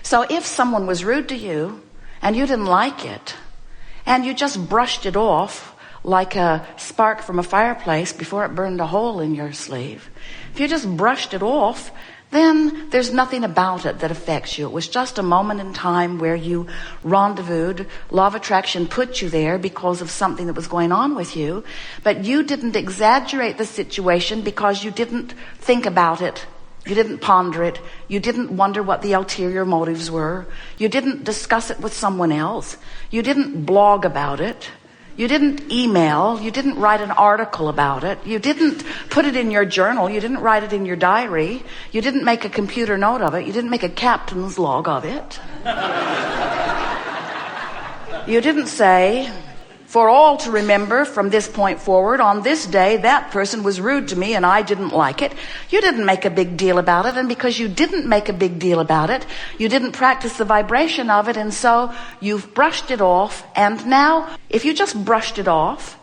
So if someone was rude to you and you didn't like it and you just brushed it off like a spark from a fireplace before it burned a hole in your sleeve, if you just brushed it off, then there's nothing about it that affects you. It was just a moment in time where you rendezvoused. Law of attraction put you there because of something that was going on with you, but you didn't exaggerate the situation because you didn't think about it. You didn't ponder it. You didn't wonder what the ulterior motives were. You didn't discuss it with someone else. You didn't blog about it. You didn't email. You didn't write an article about it. You didn't put it in your journal. You didn't write it in your diary. You didn't make a computer note of it. You didn't make a captain's log of it. You didn't say, for all to remember from this point forward, on this day, that person was rude to me and I didn't like it. You didn't make a big deal about it. And because you didn't make a big deal about it, you didn't practice the vibration of it. And so you've brushed it off. And now, if you just brushed it off,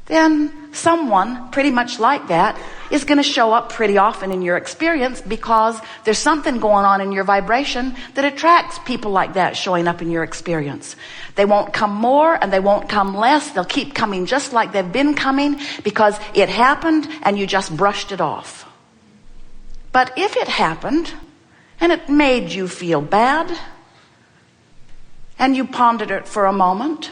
then someone pretty much like that is going to show up pretty often in your experience because there's something going on in your vibration that attracts people like that showing up in your experience. They won't come more and they won't come less. They'll keep coming just like they've been coming because it happened and you just brushed it off. But if it happened and it made you feel bad and you pondered it for a moment,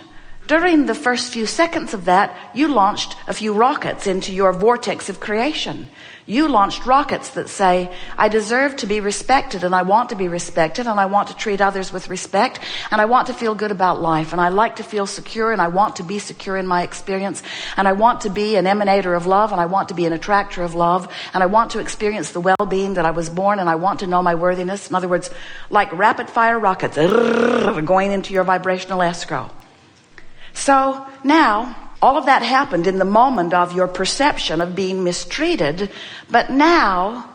during the first few seconds of that, you launched a few rockets into your vortex of creation. You launched rockets that say, I deserve to be respected and I want to be respected and I want to treat others with respect and I want to feel good about life and I like to feel secure and I want to be secure in my experience and I want to be an emanator of love and I want to be an attractor of love and I want to experience the well-being that I was born and I want to know my worthiness. In other words, like rapid fire rockets going into your vibrational escrow. So now, all of that happened in the moment of your perception of being mistreated. But now,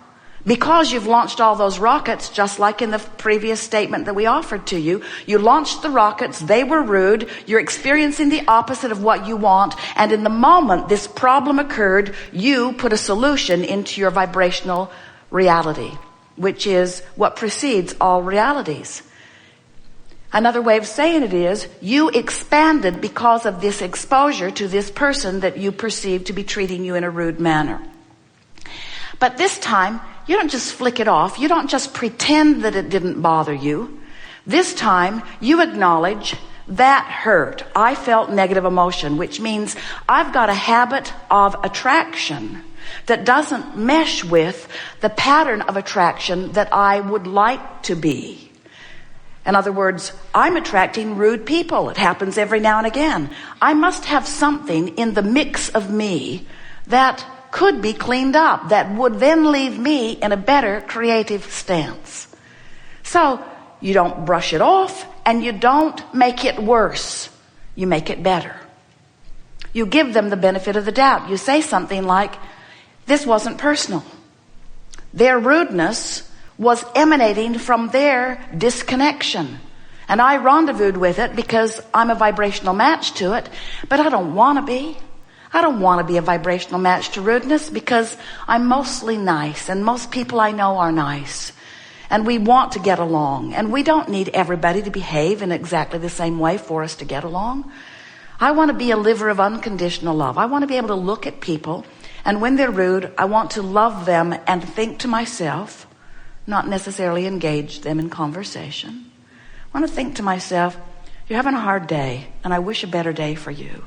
because you've launched all those rockets, just like in the previous statement that we offered to you, you launched the rockets, they were rude, you're experiencing the opposite of what you want, and in the moment this problem occurred, you put a solution into your vibrational reality, which is what precedes all realities. Another way of saying it is, you expanded because of this exposure to this person that you perceive to be treating you in a rude manner. But this time, you don't just flick it off. You don't just pretend that it didn't bother you. This time, you acknowledge that hurt. I felt negative emotion, which means I've got a habit of attraction that doesn't mesh with the pattern of attraction that I would like to be. In other words, I'm attracting rude people. It happens every now and again. I must have something in the mix of me that could be cleaned up, that would then leave me in a better creative stance. So you don't brush it off and you don't make it worse. You make it better. You give them the benefit of the doubt. You say something like, this wasn't personal. Their rudeness was emanating from their disconnection. And I rendezvoused with it because I'm a vibrational match to it, but I don't want to be. I don't want to be a vibrational match to rudeness because I'm mostly nice and most people I know are nice. And we want to get along and we don't need everybody to behave in exactly the same way for us to get along. I want to be a liver of unconditional love. I want to be able to look at people and when they're rude, I want to love them and think to myself, not necessarily engage them in conversation. I want to think to myself, you're having a hard day, and I wish a better day for you.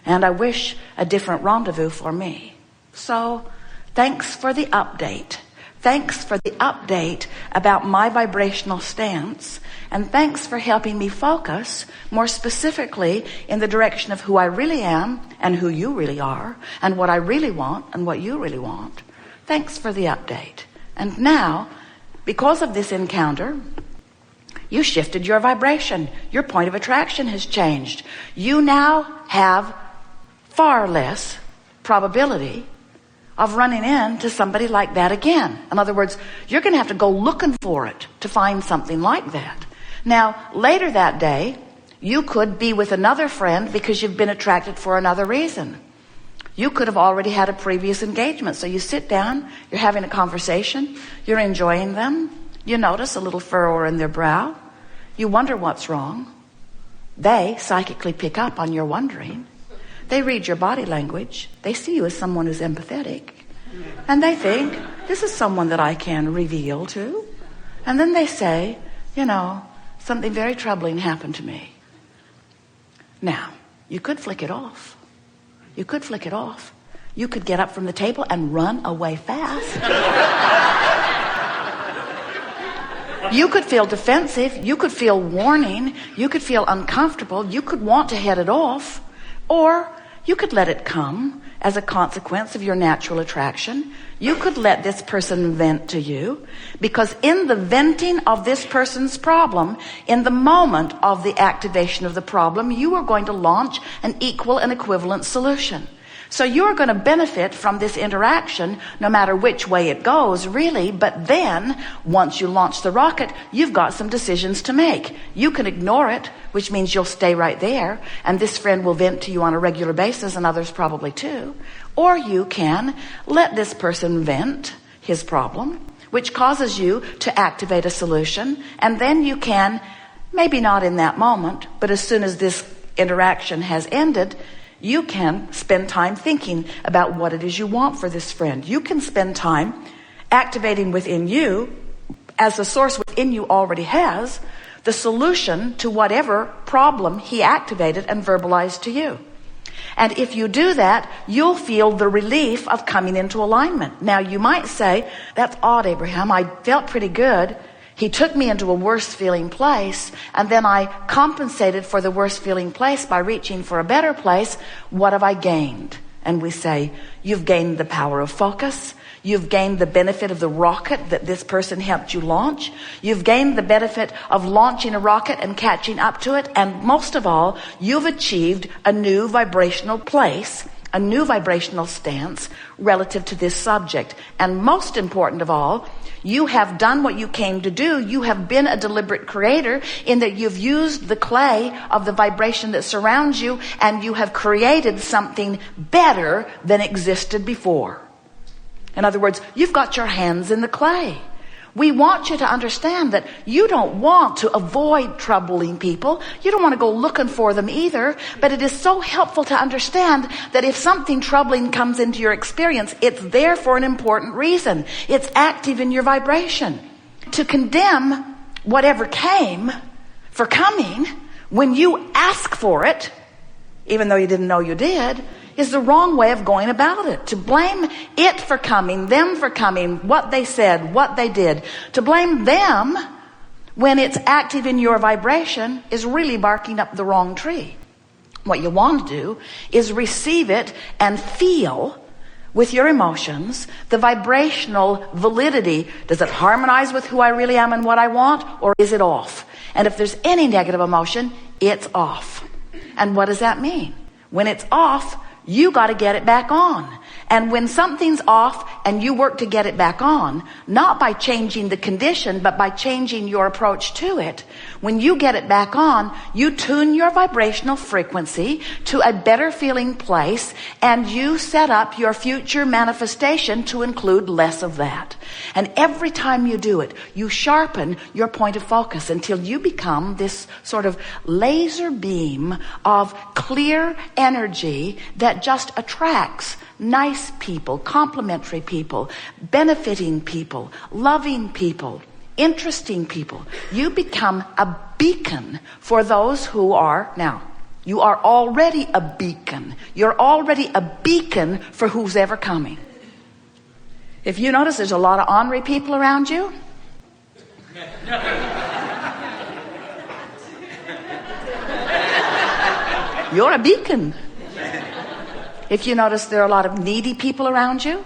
And I wish a different rendezvous for me. So, thanks for the update. Thanks for the update about my vibrational stance. And thanks for helping me focus more specifically in the direction of who I really am and who you really are and what I really want and what you really want. Thanks for the update. And now, because of this encounter, you shifted your vibration. Your point of attraction has changed. You now have far less probability of running into somebody like that again. In other words, you're going to have to go looking for it to find something like that. Now, later that day, you could be with another friend because you've been attracted for another reason. You could have already had a previous engagement. So you sit down, you're having a conversation, you're enjoying them, You notice a little furrow in their brow. You wonder what's wrong. They psychically pick up on your wondering. They read your body language. They see you as someone who's empathetic. And they think, this is someone that I can reveal to. And then they say, something very troubling happened to me. Now, you could flick it off. You could flick it off. You could get up from the table and run away fast. You could feel defensive. You could feel warning. You could feel uncomfortable. You could want to head it off. Or you could let it come as a consequence of your natural attraction. You could let this person vent to you, because in the venting of this person's problem, in the moment of the activation of the problem, you are going to launch an equal and equivalent solution. So you're going to benefit from this interaction no matter which way it goes, really. But then, once you launch the rocket, you've got some decisions to make. You can ignore it, which means you'll stay right there, and this friend will vent to you on a regular basis, and others probably too. Or you can let this person vent his problem, which causes you to activate a solution, and then you can, maybe not in that moment, but as soon as this interaction has ended, you can spend time thinking about what it is you want for this friend. You can spend time activating within you, as the source within you already has, the solution to whatever problem he activated and verbalized to you. And if you do that, you'll feel the relief of coming into alignment. Now, you might say, that's odd, Abraham. I felt pretty good. He took me into a worse feeling place, and then I compensated for the worse feeling place by reaching for a better place. What have I gained? And we say, you've gained the power of focus. You've gained the benefit of the rocket that this person helped you launch. You've gained the benefit of launching a rocket and catching up to it. And most of all, you've achieved a new vibrational place, a new vibrational stance relative to this subject. And most important of all, you have done what you came to do. You have been a deliberate creator in that you've used the clay of the vibration that surrounds you, and you have created something better than existed before. In other words, you've got your hands in the clay. We want you to understand that you don't want to avoid troubling people. You don't want to go looking for them either. But it is so helpful to understand that if something troubling comes into your experience, it's there for an important reason. It's active in your vibration. To condemn whatever came for coming when you ask for it, even though you didn't know you did, is the wrong way of going about it. To blame it for coming, them for coming, what they said, what they did, to blame them when it's active in your vibration is really barking up the wrong tree. What you want to do is receive it and feel with your emotions the vibrational validity. Does it harmonize with who I really am and what I want, or is it off? And if there's any negative emotion, it's off. And what does that mean? When it's off, you got to get it back on. And when something's off and you work to get it back on, not by changing the condition, but by changing your approach to it, when you get it back on, you tune your vibrational frequency to a better feeling place, and you set up your future manifestation to include less of that. And every time you do it, you sharpen your point of focus until you become this sort of laser beam of clear energy that just attracts nice people, complimentary people, benefiting people, loving people, interesting people. You become a beacon for those who are, now, you are already a beacon. You're already a beacon for who's ever coming. If you notice there's a lot of ornery people around you, you're a beacon. If you notice there are a lot of needy people around you,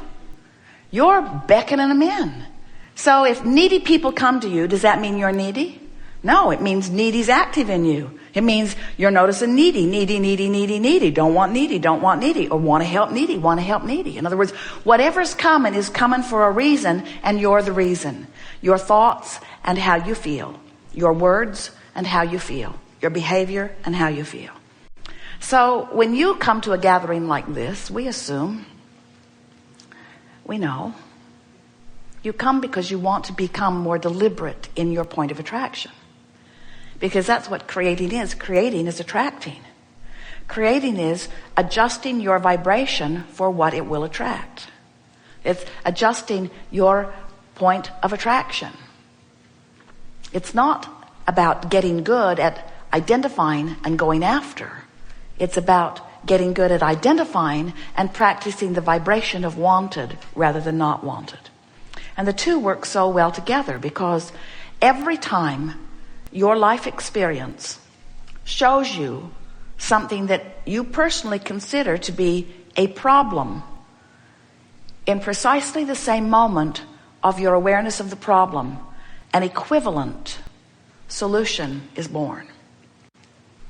you're beckoning them in. So if needy people come to you, does that mean you're needy? No, it means needy's active in you. It means you're noticing needy. Don't want needy. Or want to help needy. In other words, whatever's coming is coming for a reason, and you're the reason. Your thoughts and how you feel. Your words and how you feel. Your behavior and how you feel. So when you come to a gathering like this, we assume, we know, You come because you want to become more deliberate in your point of attraction. Because that's what creating is. Creating is attracting. Creating is adjusting your vibration for what it will attract. It's adjusting your point of attraction. It's not about getting good at identifying and going after. It's about getting good at identifying and practicing the vibration of wanted rather than not wanted. And the two work so well together, because every time your life experience shows you something that you personally consider to be a problem, in precisely the same moment of your awareness of the problem, an equivalent solution is born.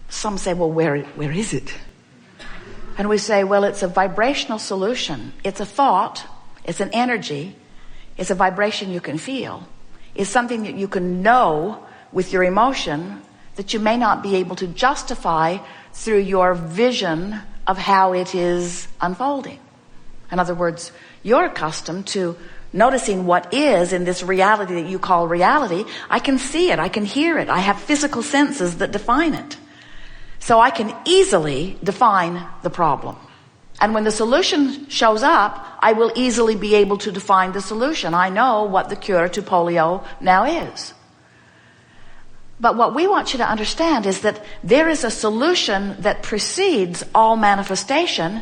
Some say, well, where is it? And we say, well, it's a vibrational solution. It's a thought. It's an energy. It's a vibration you can feel. It's something that you can know with your emotion that you may not be able to justify through your vision of how it is unfolding. In other words, you're accustomed to noticing what is in this reality that you call reality. I can see it. I can hear it. I have physical senses that define it. So I can easily define the problem. And when the solution shows up, I will easily be able to define the solution. I know what the cure to polio now is. But what we want you to understand is that there is a solution that precedes all manifestation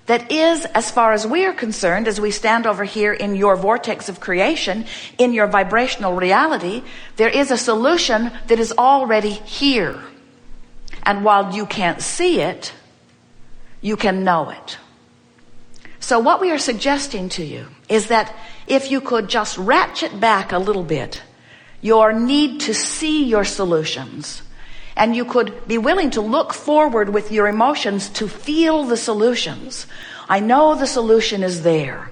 that is, as far as we are concerned, as we stand over here in your vortex of creation, in your vibrational reality, there is a solution that is already here. And while you can't see it, you can know it. So what we are suggesting to you is that if you could just ratchet back a little bit your need to see your solutions, and you could be willing to look forward with your emotions to feel the solutions. I know the solution is there.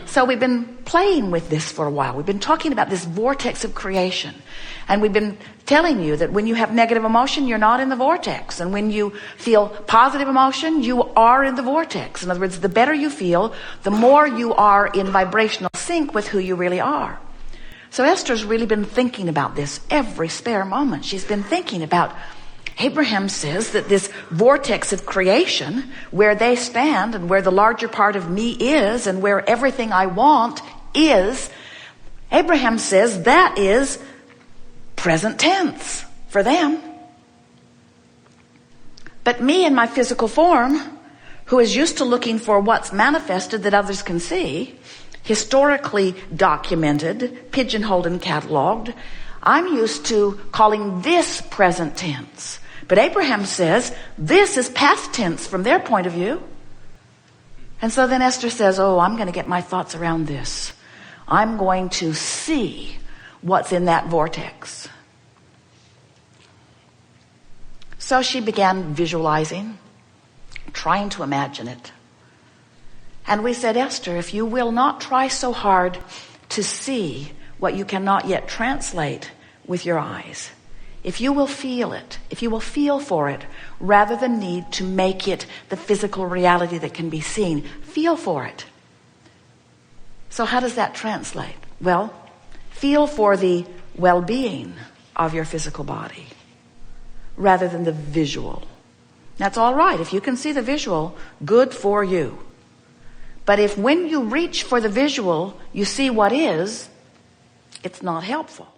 So we've been playing with this for a while. We've been talking about this vortex of creation. And we've been telling you that when you have negative emotion, you're not in the vortex. And when you feel positive emotion, you are in the vortex. In other words, the better you feel, the more you are in vibrational sync with who you really are. So Esther's really been thinking about this every spare moment. She's been thinking about, Abraham says that this vortex of creation, where they stand and where the larger part of me is and where everything I want is, Abraham says that is present tense for them. But me in my physical form, who is used to looking for what's manifested that others can see, historically documented, pigeonholed and cataloged, I'm used to calling this present tense. But Abraham says this is past tense from their point of view. And so then Esther says, oh, I'm going to get my thoughts around this. I'm going to see what's in that vortex. So she began visualizing, trying to imagine it. And we said, Esther, if you will not try so hard to see what you cannot yet translate with your eyes, if you will feel it, if you will feel for it, rather than need to make it the physical reality that can be seen, feel for it. So how does that translate? Well, feel for the well-being of your physical body rather than the visual. That's all right. If you can see the visual, good for you. But if when you reach for the visual, you see what is, it's not helpful.